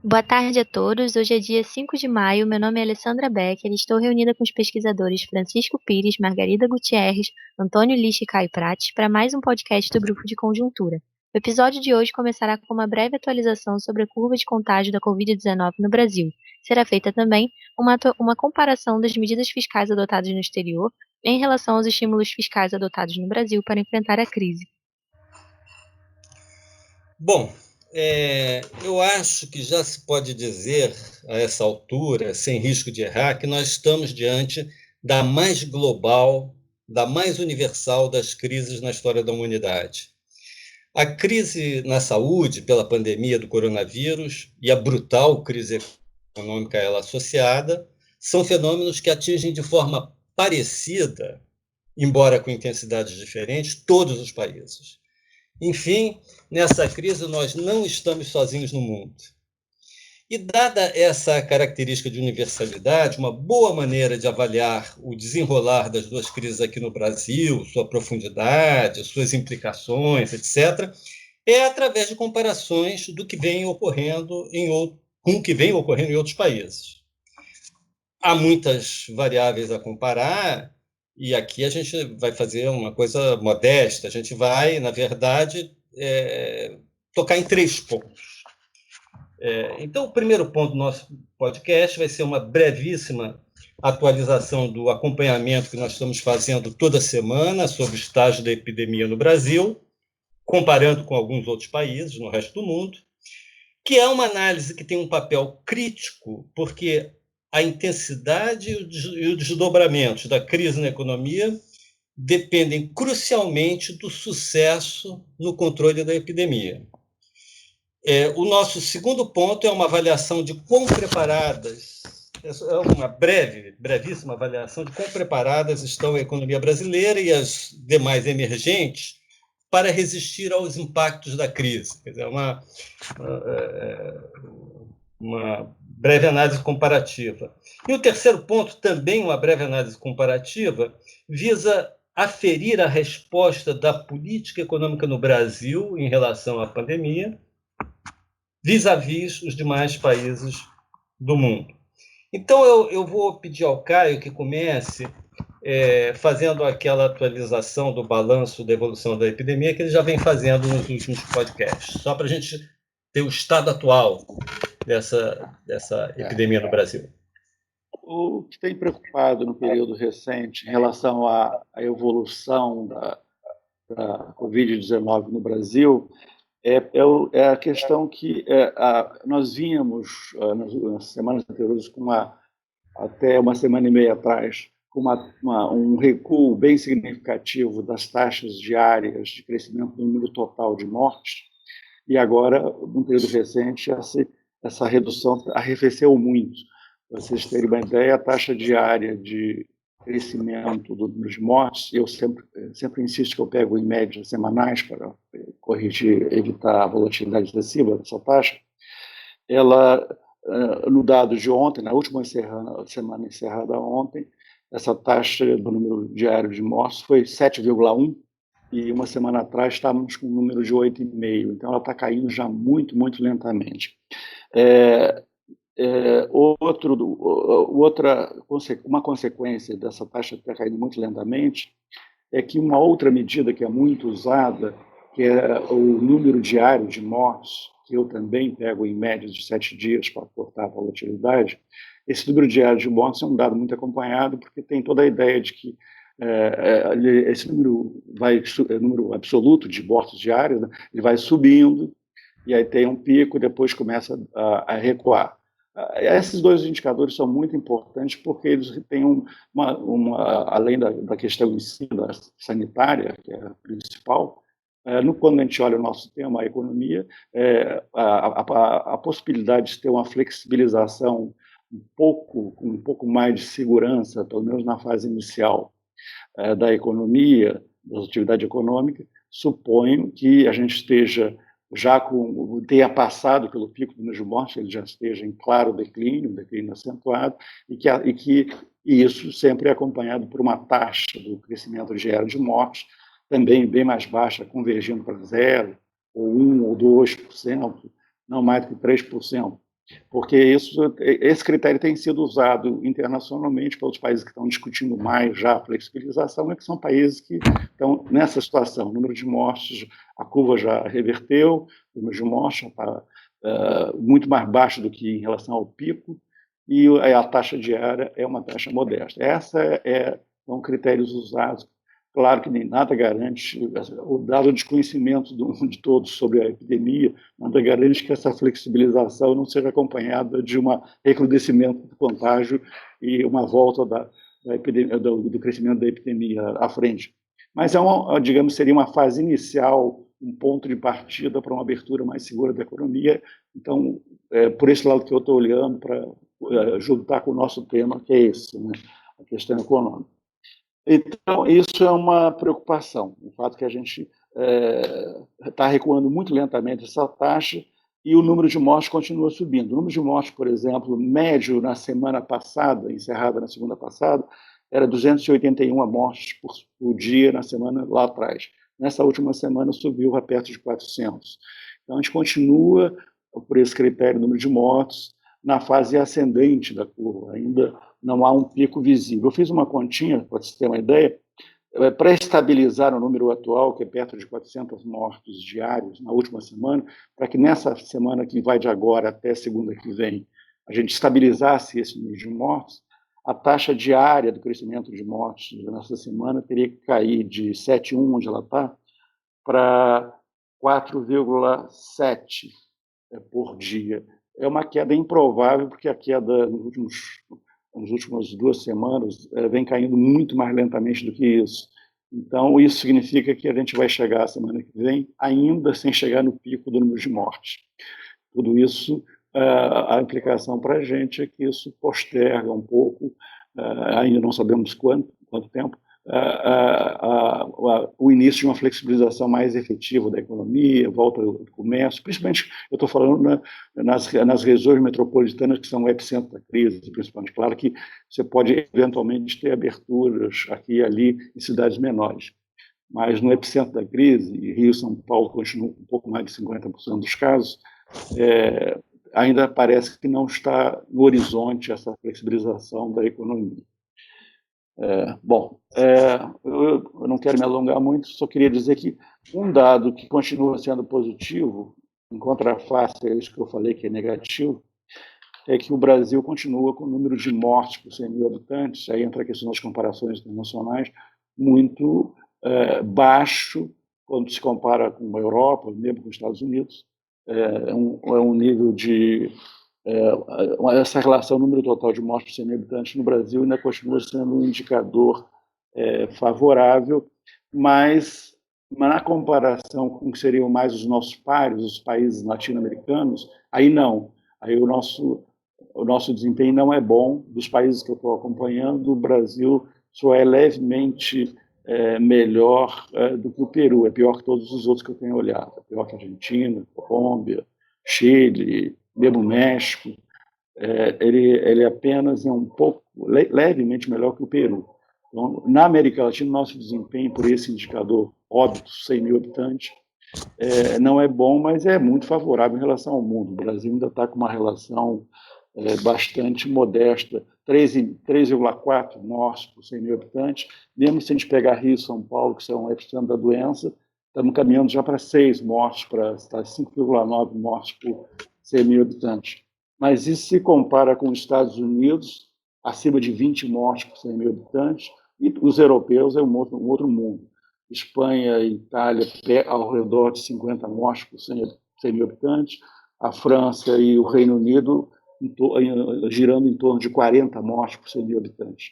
Boa tarde a todos. Hoje é dia 5 de maio. Meu nome é Alessandra Becker e estou reunida com os pesquisadores Francisco Pires, Margarida Gutierrez, Antônio Lixe e Caio Prates para mais um podcast do Grupo de Conjuntura. O episódio de hoje começará com uma breve atualização sobre a curva de contágio da Covid-19 no Brasil. Será feita também uma comparação das medidas fiscais adotadas no exterior em relação aos estímulos fiscais adotados no Brasil para enfrentar a crise. Bom, eu acho que já se pode dizer, a essa altura, sem risco de errar, que nós estamos diante da mais global, da mais universal das crises na história da humanidade. A crise na saúde pela pandemia do coronavírus e a brutal crise econômica a ela associada são fenômenos que atingem de forma parecida, embora com intensidades diferentes, todos os países. Enfim, nessa crise nós não estamos sozinhos no mundo. E dada essa característica de universalidade, uma boa maneira de avaliar o desenrolar das duas crises aqui no Brasil, sua profundidade, suas implicações, etc., é através de comparações do que vem ocorrendo com o que vem ocorrendo em outros países. Há muitas variáveis a comparar, e aqui a gente vai fazer uma coisa modesta. A gente vai, na verdade, tocar em 3 pontos. Então, o primeiro ponto do nosso podcast vai ser uma brevíssima atualização do acompanhamento que nós estamos fazendo toda semana sobre o estágio da epidemia no Brasil, comparando com alguns outros países no resto do mundo, que é uma análise que tem um papel crítico, porque a intensidade e os desdobramentos da crise na economia dependem crucialmente do sucesso no controle da epidemia. O nosso segundo ponto é uma avaliação de quão preparadas, é uma brevíssima avaliação de quão preparadas estão a economia brasileira e as demais emergentes para resistir aos impactos da crise. Quer dizer, uma breve análise comparativa. E o terceiro ponto, também uma breve análise comparativa, visa aferir a resposta da política econômica no Brasil em relação à pandemia, vis-à-vis os demais países do mundo. Então, eu vou pedir ao Caio que comece fazendo aquela atualização do balanço da evolução da epidemia que ele já vem fazendo nos últimos podcasts, só para a gente ter o estado atual dessa epidemia no Brasil. O que tem preocupado no período recente em relação à evolução da Covid-19 no Brasil é a questão que nós vínhamos nas semanas anteriores, até uma semana e meia atrás, com um recuo bem significativo das taxas diárias de crescimento do número total de mortes, e agora, no período recente, essa redução arrefeceu muito. Para vocês terem uma ideia, a taxa diária de crescimento do número de mortes, eu sempre insisto que eu pego em médias semanais para evitar a volatilidade excessiva dessa taxa, ela, no dado de ontem, na última semana encerrada ontem, essa taxa do número diário de mortes foi 7,1, e uma semana atrás estávamos com um número de 8,5, então ela está caindo já muito, muito lentamente. Uma consequência dessa taxa estar caindo muito lentamente é que uma outra medida que é muito usada, que é o número diário de mortes, que eu também pego em média de 7 dias para cortar a volatilidade, esse número diário de mortes é um dado muito acompanhado, porque tem toda a ideia de que esse número absoluto de mortes diárias, né, ele vai subindo, e aí tem um pico e depois começa a recuar. Esses dois indicadores são muito importantes porque eles têm além da questão em si, da sanitária, que é a principal, quando a gente olha o nosso tema, a economia, a possibilidade de ter uma flexibilização um pouco mais de segurança, pelo menos na fase inicial, da economia, da atividade econômica, suponho que a gente tenha passado pelo pico do número de mortes, ele já esteja em claro declínio acentuado, e isso sempre é acompanhado por uma taxa do crescimento diário de mortes, também bem mais baixa, convergindo para 0, ou 1 ou 2%, não mais do que 3%. porque esse critério tem sido usado internacionalmente pelos países que estão discutindo mais já a flexibilização, e que são países que estão nessa situação. O número de mortes, a curva já reverteu, o número de mortes já está muito mais baixo do que em relação ao pico, e a taxa diária é uma taxa modesta. São critérios usados. Claro que nem nada garante, o dado desconhecimento de todos sobre a epidemia, nada garante que essa flexibilização não seja acompanhada de um recrudescimento do contágio e uma volta do crescimento da epidemia à frente. Mas digamos, seria uma fase inicial, um ponto de partida para uma abertura mais segura da economia. Então, por esse lado que eu estou olhando para juntar com o nosso tema, que é esse, né? A questão econômica. Então, isso é uma preocupação, o fato que a gente está recuando muito lentamente essa taxa e o número de mortes continua subindo. O número de mortes, por exemplo, médio na semana passada, encerrada na segunda passada, era 281 mortes por dia na semana lá atrás. Nessa última semana subiu para perto de 400. Então, a gente continua, por esse critério, número de mortes, na fase ascendente da curva, ainda não há um pico visível. Eu fiz uma continha, para você ter uma ideia, para estabilizar o número atual, que é perto de 400 mortos diários na última semana, para que nessa semana que vai de agora até segunda que vem, a gente estabilizasse esse número de mortos, a taxa diária do crescimento de mortes nessa semana teria que cair de 7,1, onde ela está, para 4,7 por dia. É uma queda improvável, porque a queda nas últimas 2 semanas vem caindo muito mais lentamente do que isso. Então, isso significa que a gente vai chegar a semana que vem ainda sem chegar no pico do número de mortes. Tudo isso, a implicação para a gente é que isso posterga um pouco, ainda não sabemos quanto tempo, o início de uma flexibilização mais efetiva da economia, volta do comércio, principalmente, eu estou falando nas regiões metropolitanas que são o epicentro da crise, principalmente. Claro que você pode eventualmente ter aberturas aqui e ali em cidades menores, mas no epicentro da crise, e Rio e São Paulo continuam um pouco mais de 50% dos casos, ainda parece que não está no horizonte essa flexibilização da economia. Eu não quero me alongar muito, só queria dizer que um dado que continua sendo positivo, em contraface a isso que eu falei que é negativo, é que o Brasil continua com o número de mortes por 100 mil habitantes, aí entra a questão das comparações internacionais, muito baixo quando se compara com a Europa, mesmo com os Estados Unidos. É um nível de... essa relação número total de mortes por 100 mil habitantes no Brasil ainda continua sendo um indicador favorável, mas na comparação com o que seriam mais os nossos pares, os países latino-americanos, aí não. Aí o nosso desempenho não é bom. Dos países que eu estou acompanhando, o Brasil só é levemente melhor do que o Peru. É pior que todos os outros que eu tenho olhado. É pior que a Argentina, Colômbia, Chile, mesmo o México. Ele apenas é um pouco, levemente melhor que o Peru. Então, na América Latina, nosso desempenho por esse indicador óbitos, 100 mil habitantes, não é bom, mas é muito favorável em relação ao mundo. O Brasil ainda está com uma relação bastante modesta, 3,4 mortes por 100 mil habitantes. Mesmo se a gente pegar Rio e São Paulo, que são o epicentro da doença, estamos caminhando já para 6 mortes, para 5,9 mortes por 100 mil habitantes. Mas isso se compara com os Estados Unidos, acima de 20 mortes por 100 mil habitantes, e os europeus é um outro mundo. Espanha e Itália ao redor de 50 mortes por 100 mil habitantes, a França e o Reino Unido girando em torno de 40 mortes por 100 mil habitantes.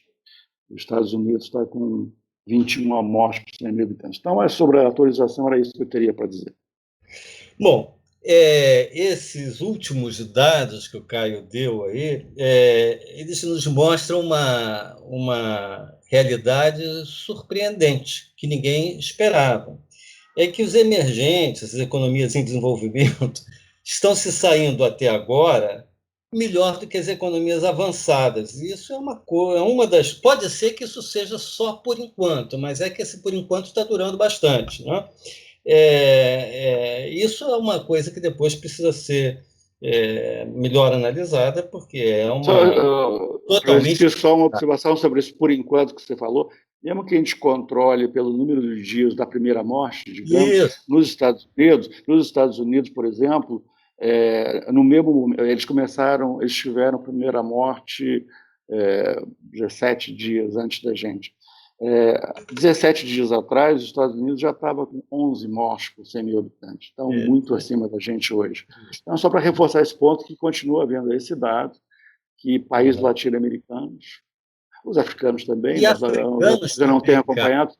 Os Estados Unidos está com 21 mortes por 100 mil habitantes. Então, sobre a atualização, era isso que eu teria para dizer. Bom, esses últimos dados que o Caio deu aí, eles nos mostram uma realidade surpreendente, que ninguém esperava. É que os emergentes, as economias em desenvolvimento, estão se saindo até agora melhor do que as economias avançadas. Isso é uma das... Pode ser que isso seja só por enquanto, mas é que esse por enquanto está durando bastante, né? Isso é uma coisa que depois precisa ser melhor analisada, porque é Só, uma totalmente. Só uma observação sobre isso, por enquanto, que você falou. Mesmo que a gente controle pelo número de dias da primeira morte, digamos, Isso. nos Estados Unidos, por exemplo, no mesmo momento, eles tiveram a primeira morte 17 dias antes da gente. 17 dias atrás, os Estados Unidos já estava com 11 mortes por 100 mil habitantes, então muito acima da gente hoje. Então, só para reforçar esse ponto, que continua havendo esse dado, que países latino-americanos, os africanos também, E mas africanos eu não tenho também, cara. acompanhado,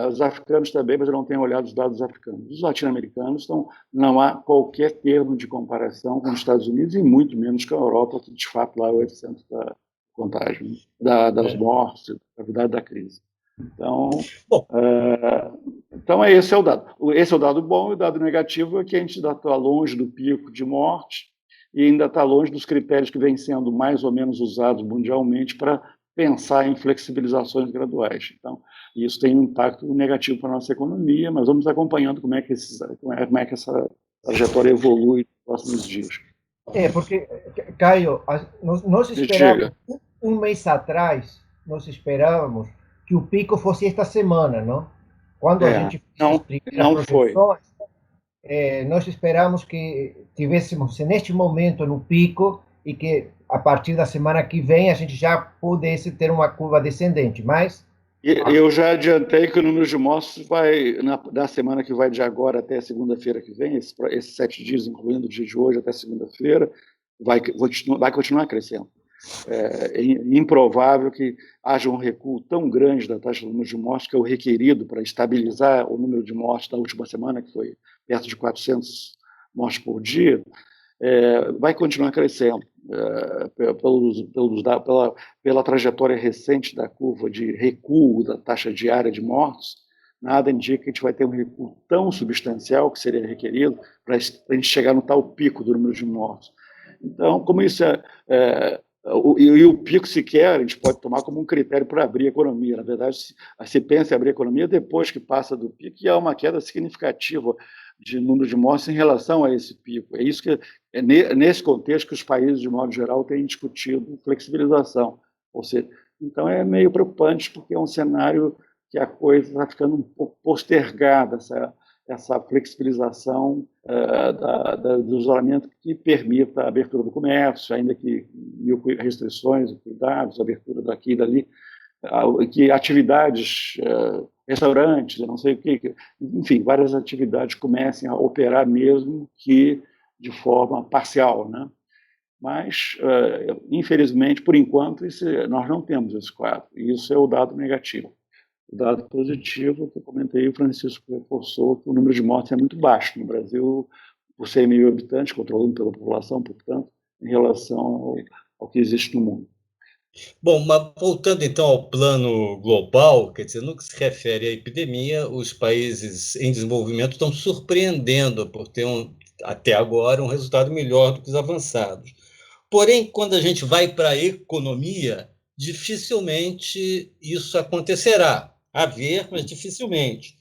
os africanos também, mas eu não tenho olhado os dados africanos. Os latino-americanos, então, não há qualquer termo de comparação com os Estados Unidos e muito menos com a Europa, que de fato lá é o epicentro da contagem, das mortes, da gravidade da crise. Então, Bom, esse é o dado. Esse é o dado bom, e o dado negativo é que a gente ainda está longe do pico de morte e ainda está longe dos critérios que vêm sendo mais ou menos usados mundialmente para pensar em flexibilizações graduais. Então, isso tem um impacto negativo para a nossa economia, mas vamos acompanhando como é que essa trajetória evolui nos próximos dias. Porque, Caio, nós esperávamos, Diga. um mês atrás, nós esperávamos que o pico fosse esta semana, não? Quando a gente fez as primeiras projeções, nós esperamos que tivéssemos neste momento no pico e que a partir da semana que vem a gente já pudesse ter uma curva descendente, mas... Eu já adiantei que o número de mortos vai, na semana que vai de agora até segunda-feira que vem, esses 7 dias, incluindo o dia de hoje até segunda-feira, vai continuar crescendo. É improvável que haja um recuo tão grande da taxa de número de mortes, que é o requerido para estabilizar o número de mortes da última semana, que foi perto de 400 mortes por dia, vai continuar crescendo pela trajetória recente da curva de recuo da taxa diária de mortos. Nada indica que a gente vai ter um recuo tão substancial que seria requerido para a gente chegar no tal pico do número de mortos. Então, como isso e o pico sequer a gente pode tomar como um critério para abrir a economia. Na verdade, se pensa em abrir a economia depois que passa do pico, e há uma queda significativa de número de mortes em relação a esse pico. É isso que nesse contexto que os países, de modo geral, têm discutido flexibilização. Ou seja, então é meio preocupante, porque é um cenário que a coisa está ficando um pouco postergada, essa flexibilização do isolamento que permita a abertura do comércio, ainda que mil restrições e cuidados, abertura daqui e dali, que atividades, restaurantes, eu não sei o que, enfim, várias atividades comecem a operar mesmo que de forma parcial, né? Mas, infelizmente, por enquanto, nós não temos esse quadro, e isso é o dado negativo. O dado positivo, que eu comentei, o Francisco reforçou que o número de mortes é muito baixo no Brasil, por 100 mil habitantes, controlando pela população, portanto, em relação ao que existe no mundo. Bom, mas voltando então ao plano global, quer dizer, no que se refere à epidemia, os países em desenvolvimento estão surpreendendo por ter até agora um resultado melhor do que os avançados. Porém, quando a gente vai para a economia, dificilmente isso acontecerá. A ver, mas dificilmente.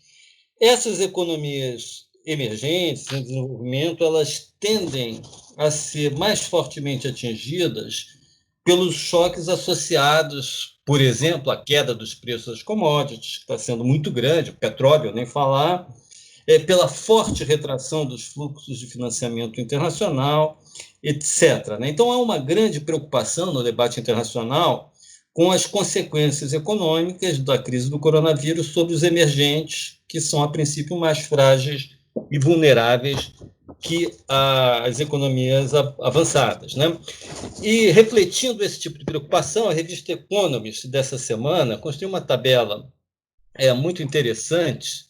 Essas economias emergentes, em desenvolvimento, elas tendem a ser mais fortemente atingidas pelos choques associados, por exemplo, à queda dos preços das commodities, que está sendo muito grande, petróleo, nem falar, pela forte retração dos fluxos de financiamento internacional, etc. Então, há uma grande preocupação no debate internacional com as consequências econômicas da crise do coronavírus sobre os emergentes, que são, a princípio, mais frágeis e vulneráveis que as economias avançadas, né? E, refletindo esse tipo de preocupação, a revista Economist dessa semana construiu uma tabela muito interessante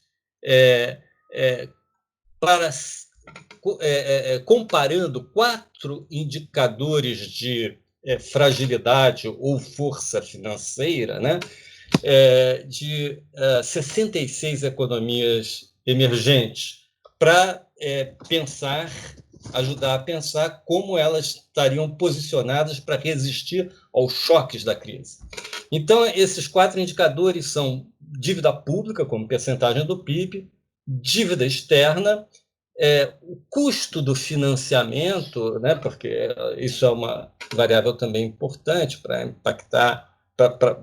para comparando 4 indicadores de fragilidade ou força financeira, né, de 66 economias emergentes, para ajudar a pensar como elas estariam posicionadas para resistir aos choques da crise. Então, esses 4 indicadores são dívida pública, como percentagem do PIB, dívida externa O custo do financiamento, né, porque isso é uma variável também importante para impactar,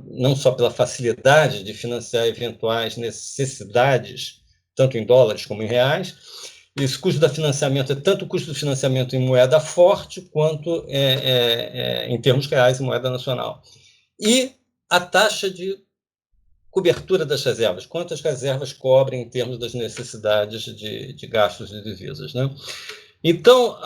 não só pela facilidade de financiar eventuais necessidades, tanto em dólares como em reais. Esse custo do financiamento é tanto o custo do financiamento em moeda forte, quanto em termos reais em moeda nacional. E a taxa de cobertura das reservas, quantas reservas cobrem em termos das necessidades de gastos de divisas, né? Então,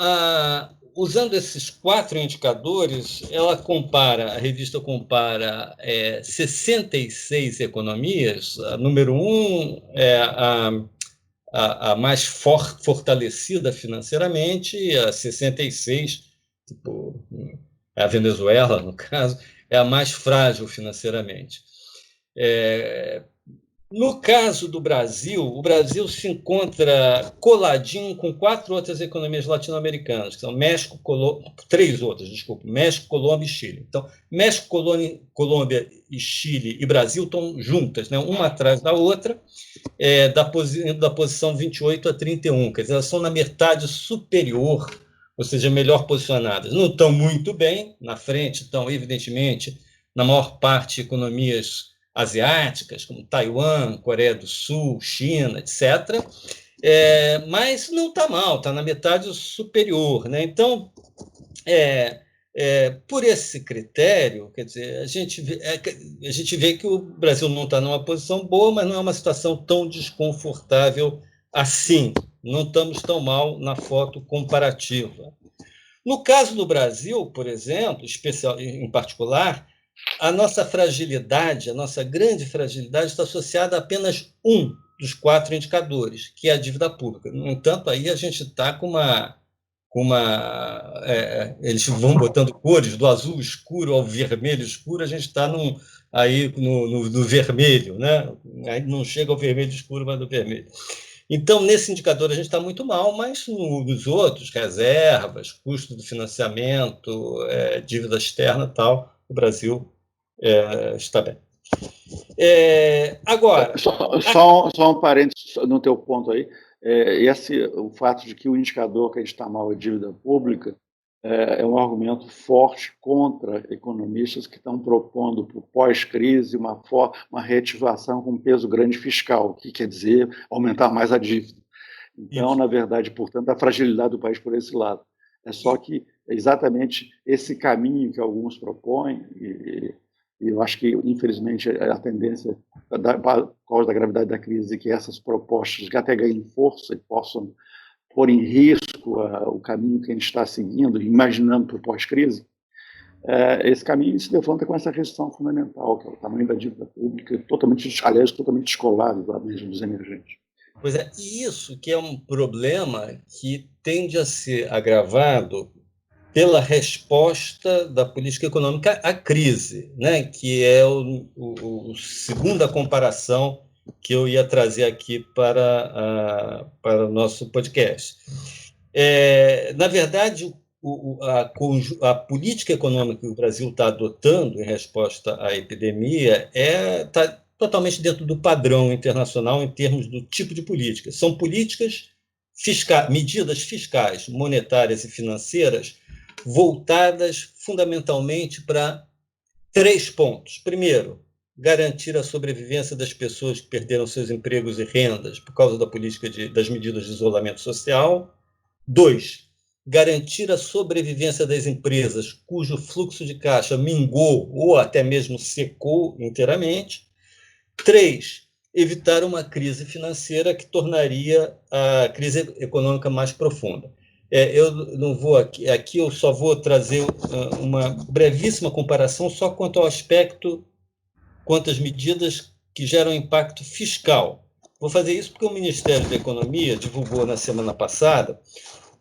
usando esses 4 indicadores, a revista compara 66 economias. A número 1 é a mais fortalecida financeiramente, e a 66, tipo, a Venezuela, no caso, é a mais frágil financeiramente. No caso do Brasil, o Brasil se encontra coladinho com 4 outras economias latino-americanas, que são México, 3 outras, desculpa, México, Colômbia e Chile. Então, México, Colômbia e Chile e Brasil estão juntas, né, uma atrás da outra, da posição 28 a 31, quer dizer, elas são na metade superior, ou seja, melhor posicionadas. Não estão muito bem, na frente estão, evidentemente, na maior parte, economias asiáticas, como Taiwan, Coreia do Sul, China, etc., mas não está mal, está na metade superior, né? Então, por esse critério, quer dizer, a gente vê que o Brasil não está numa posição boa, mas não é uma situação tão desconfortável assim. Não estamos tão mal na foto comparativa. No caso do Brasil, por exemplo, em particular, a nossa fragilidade, a nossa grande fragilidade, está associada a apenas um dos 4 indicadores, que é a dívida pública. No entanto, aí a gente está com eles vão botando cores do azul escuro ao vermelho escuro, a gente está aí no vermelho, né? Aí não chega ao vermelho escuro, mas no vermelho. Então, nesse indicador, a gente está muito mal, mas nos outros, reservas, custo do financiamento, dívida externa e tal, o Brasil está bem. Agora... Só um parênteses no teu ponto aí. O fato de que o indicador que a gente está mal é dívida pública é um argumento forte contra economistas que estão propondo para o pós-crise uma reativação com peso grande fiscal, que quer dizer aumentar mais a dívida. Então, na verdade, portanto, a fragilidade do país por esse lado. É só que exatamente esse caminho que alguns propõem, e eu acho que, infelizmente, a tendência, por causa da gravidade da crise, que essas propostas que até ganhem força e possam pôr em risco o caminho que a gente está seguindo, imaginando para o pós-crise, esse caminho se levanta com essa questão fundamental, que é o tamanho da dívida pública, totalmente descolado da média dos emergentes. Pois é, e isso que é um problema que tende a ser agravado pela resposta da política econômica à crise, né? Que é a segunda comparação que eu ia trazer aqui para o nosso podcast. Na verdade, a política econômica que o Brasil está adotando em resposta à epidemia está totalmente dentro do padrão internacional em termos do tipo de política. São políticas medidas fiscais, monetárias e financeiras voltadas fundamentalmente para 3 pontos. Primeiro, garantir a sobrevivência das pessoas que perderam seus empregos e rendas por causa da política das medidas de isolamento social. 2, garantir a sobrevivência das empresas cujo fluxo de caixa mingou ou até mesmo secou inteiramente. 3, evitar uma crise financeira que tornaria a crise econômica mais profunda. Eu não vou aqui eu só vou trazer uma brevíssima comparação só quanto ao aspecto, quanto às medidas que geram impacto fiscal. Vou fazer isso porque o Ministério da Economia divulgou na semana passada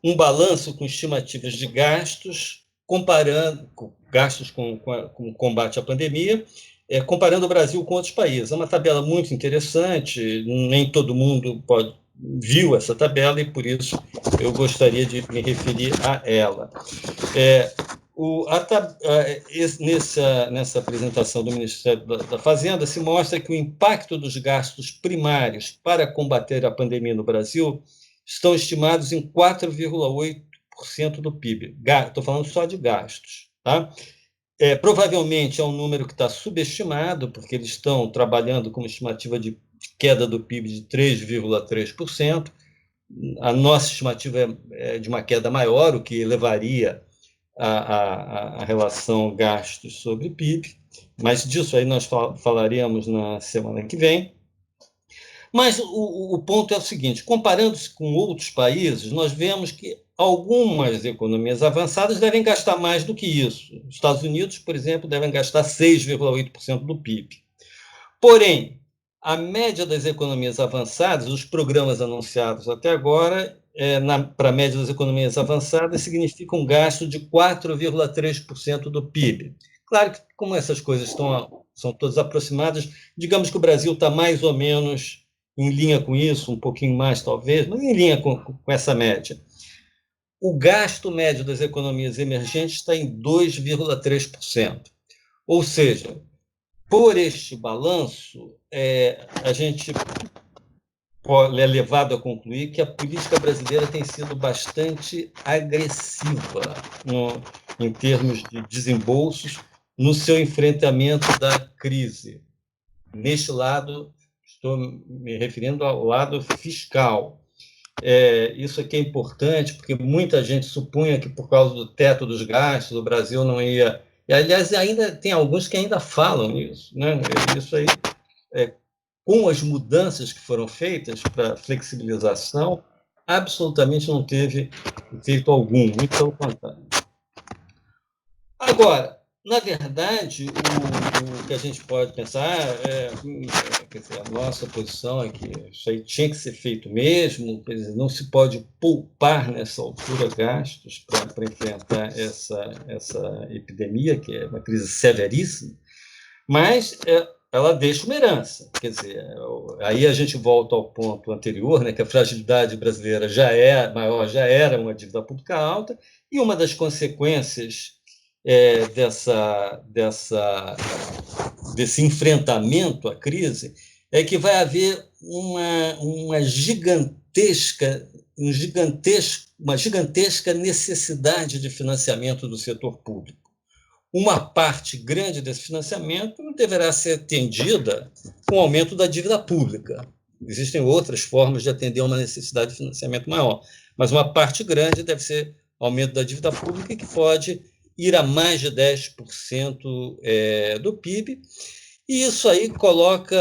um balanço com estimativas de gastos, comparando gastos com o combate à pandemia, comparando o Brasil com outros países. É uma tabela muito interessante, nem todo mundo viu essa tabela e, por isso, eu gostaria de me referir a ela. Nessa apresentação do Ministério da Fazenda, se mostra que o impacto dos gastos primários para combater a pandemia no Brasil estão estimados em 4,8% do PIB. Estou falando só de gastos. Tá? Provavelmente é um número que está subestimado, porque eles estão trabalhando com uma estimativa de queda do PIB de 3,3%. A nossa estimativa é de uma queda maior, o que elevaria a relação gastos sobre PIB, mas disso aí nós falaremos na semana que vem. Mas o ponto é o seguinte, comparando-se com outros países, nós vemos que algumas economias avançadas devem gastar mais do que isso. Os Estados Unidos, por exemplo, devem gastar 6,8% do PIB. Porém, a média das economias avançadas, os programas anunciados até agora, para a média das economias avançadas, significa um gasto de 4,3% do PIB. Claro que, como essas coisas são todas aproximadas, digamos que o Brasil está mais ou menos em linha com isso, um pouquinho mais talvez, mas em linha com essa média. O gasto médio das economias emergentes está em 2,3%. Ou seja, por este balanço, a gente é levado a concluir que a política brasileira tem sido bastante agressiva em termos de desembolsos no seu enfrentamento da crise. Neste lado, estou me referindo ao lado fiscal. Isso aqui é importante, porque muita gente supunha que, por causa do teto dos gastos, o Brasil não ia... E, aliás, ainda tem alguns que ainda falam isso, né? Isso aí, com as mudanças que foram feitas para flexibilização, absolutamente não teve efeito algum, muito pelo contrário. Agora, na verdade, o que a gente pode pensar quer dizer, a nossa posição é que isso aí tinha que ser feito mesmo, quer dizer, não se pode poupar nessa altura gastos para enfrentar essa epidemia, que é uma crise severíssima, mas ela deixa uma herança. Quer dizer, aí a gente volta ao ponto anterior, né, que a fragilidade brasileira já maior, já era uma dívida pública alta, e uma das consequências desse enfrentamento à crise é que vai haver uma gigantesca necessidade de financiamento do setor público. Uma parte grande desse financiamento deverá ser atendida com o aumento da dívida pública. Existem outras formas de atender a uma necessidade de financiamento maior, mas uma parte grande deve ser aumento da dívida pública, que pode ir a mais de 10% do PIB, e isso aí coloca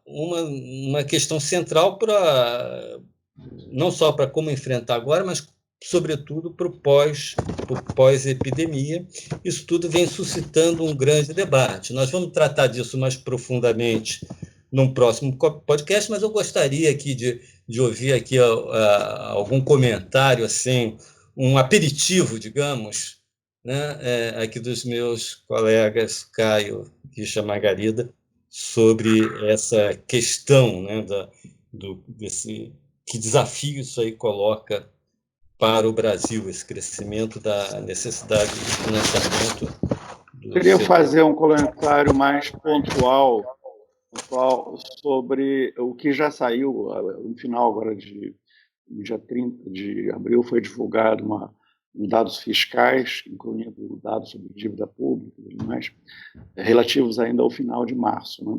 uma questão central não só para como enfrentar agora, mas sobretudo para o pós-epidemia. Isso tudo vem suscitando um grande debate. Nós vamos tratar disso mais profundamente num próximo podcast, mas eu gostaria aqui de ouvir aqui algum comentário, assim, um aperitivo, digamos, né, aqui dos meus colegas Caio e Margarida, sobre essa questão, né, que desafio isso aí coloca para o Brasil, esse crescimento da necessidade de financiamento. Queria fazer um comentário mais pontual sobre o que já saiu. No final agora no dia 30 de abril foi divulgado dados fiscais, incluindo dados sobre dívida pública e mais, relativos ainda ao final de março, né?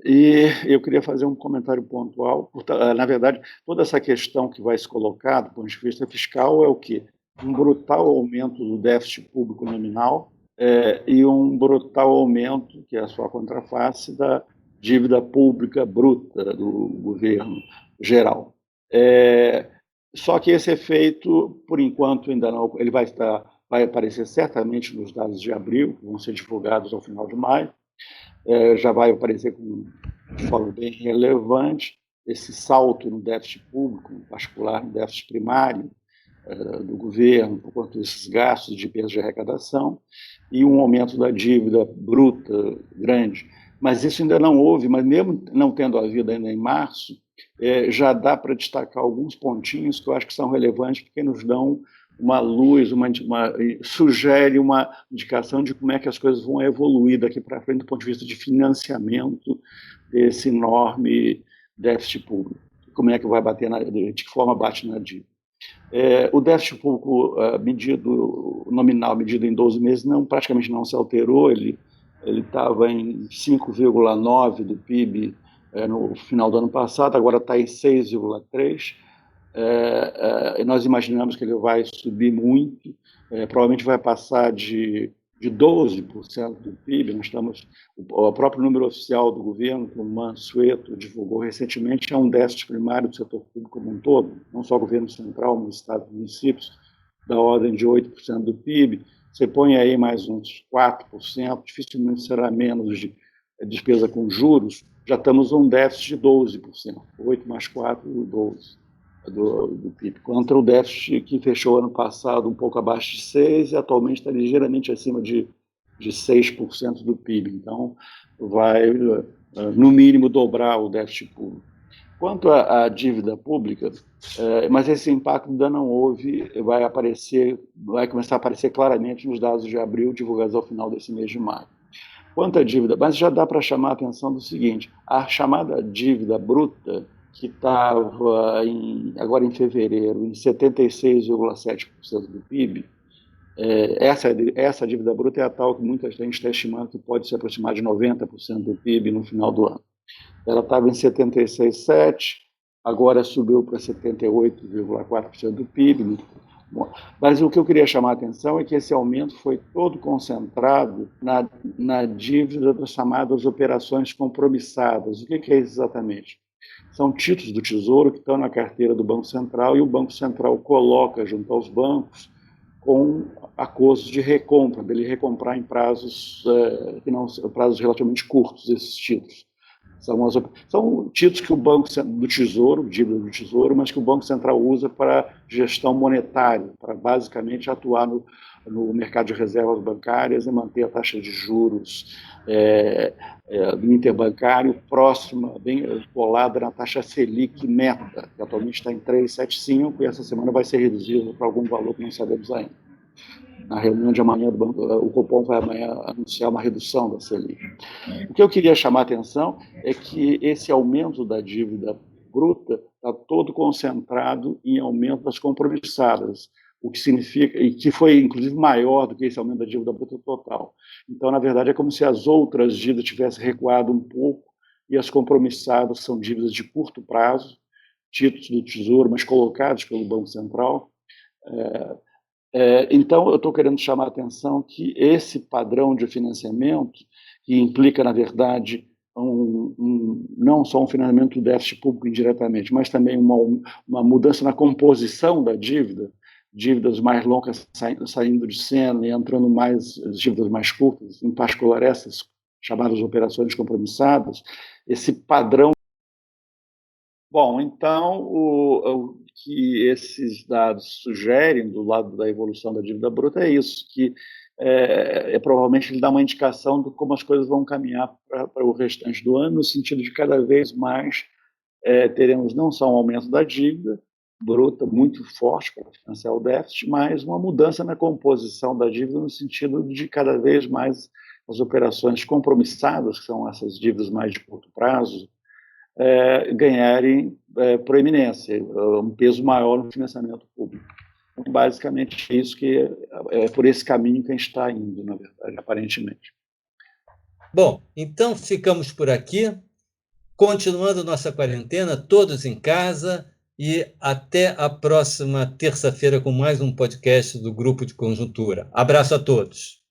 E eu queria fazer um comentário pontual. Na verdade, toda essa questão que vai se colocar do ponto de vista fiscal é o quê? Um brutal aumento do déficit público nominal e um brutal aumento, que é a sua contraface, da dívida pública bruta do governo geral. Só que esse efeito, por enquanto, ainda não. Ele vai aparecer certamente nos dados de abril, que vão ser divulgados ao final de maio. Já vai aparecer de forma bem relevante esse salto no déficit público, em particular no déficit primário do governo, por conta desses gastos de perda de arrecadação, e um aumento da dívida bruta grande. Mas isso ainda não houve, mas mesmo não tendo havido ainda em março, já dá para destacar alguns pontinhos que eu acho que são relevantes, porque nos dão uma luz, sugere uma indicação de como é que as coisas vão evoluir daqui para frente do ponto de vista de financiamento desse enorme déficit público. como é que vai bater, de que forma bate na dívida. O déficit público nominal medido em 12 meses praticamente não se alterou, ele estava em 5,9% do PIB no final do ano passado, agora está em 6,3%. Nós imaginamos que ele vai subir muito, provavelmente vai passar de 12% do PIB. O próprio número oficial do governo, que o Mansueto divulgou recentemente, é um déficit primário do setor público como um todo, não só o governo central, mas estados e municípios, da ordem de 8% do PIB. Você põe aí mais uns 4%, dificilmente será menos de despesa com juros, já estamos num déficit de 12%, 8 mais 4, 12%. Do PIB, contra o déficit que fechou ano passado um pouco abaixo de 6% e atualmente está ligeiramente acima de 6% do PIB. Então, vai, no mínimo, dobrar o déficit público. Quanto à dívida pública, mas esse impacto ainda não houve, vai começar a aparecer claramente nos dados de abril, divulgados ao final desse mês de maio. Quanto à dívida, mas já dá para chamar a atenção do seguinte: a chamada dívida bruta, que estava agora em fevereiro em 76,7% do PIB, essa dívida bruta é a tal que muita gente está estimando que pode se aproximar de 90% do PIB no final do ano. Ela estava em 76,7%, agora subiu para 78,4% do PIB. Mas o que eu queria chamar a atenção é que esse aumento foi todo concentrado na dívida das chamadas operações compromissadas. O que é isso exatamente? São títulos do Tesouro que estão na carteira do Banco Central e o Banco Central coloca junto aos bancos com acordos de recompra, dele recomprar em prazos prazos relativamente curtos esses títulos. São títulos que o Banco do Tesouro, dívida do Tesouro, mas que o Banco Central usa para gestão monetária, para basicamente atuar no mercado de reservas bancárias e manter a taxa de juros do interbancário próxima, bem colada na taxa Selic meta, que atualmente está em 3,75 e essa semana vai ser reduzida para algum valor que não sabemos ainda. Na reunião de amanhã do banco, o Copom vai amanhã anunciar uma redução da Selic. O que eu queria chamar a atenção é que esse aumento da dívida bruta está todo concentrado em aumento das compromissadas, o que significa, e que foi inclusive maior do que esse aumento da dívida bruta total. Então, na verdade, é como se as outras dívidas tivessem recuado um pouco e as compromissadas são dívidas de curto prazo, títulos do Tesouro, mas colocados pelo Banco Central. Então, eu estou querendo chamar a atenção que esse padrão de financiamento, que implica, na verdade, não só um financiamento do déficit público indiretamente, mas também uma mudança na composição da dívida, dívidas mais longas saindo de cena e entrando dívidas mais curtas, em particular essas chamadas operações compromissadas, esse padrão. Bom, então, o que esses dados sugerem do lado da evolução da dívida bruta é isso, que provavelmente ele dá uma indicação de como as coisas vão caminhar para o restante do ano, no sentido de cada vez mais teremos não só um aumento da dívida bruta muito forte para financiar o déficit, mas uma mudança na composição da dívida no sentido de cada vez mais as operações compromissadas, que são essas dívidas mais de curto prazo, ganharem proeminência, um peso maior no financiamento público. Então, basicamente, isso que é por esse caminho que a gente está indo, na verdade, aparentemente. Bom, então ficamos por aqui, continuando nossa quarentena, todos em casa, e até a próxima terça-feira com mais um podcast do Grupo de Conjuntura. Abraço a todos.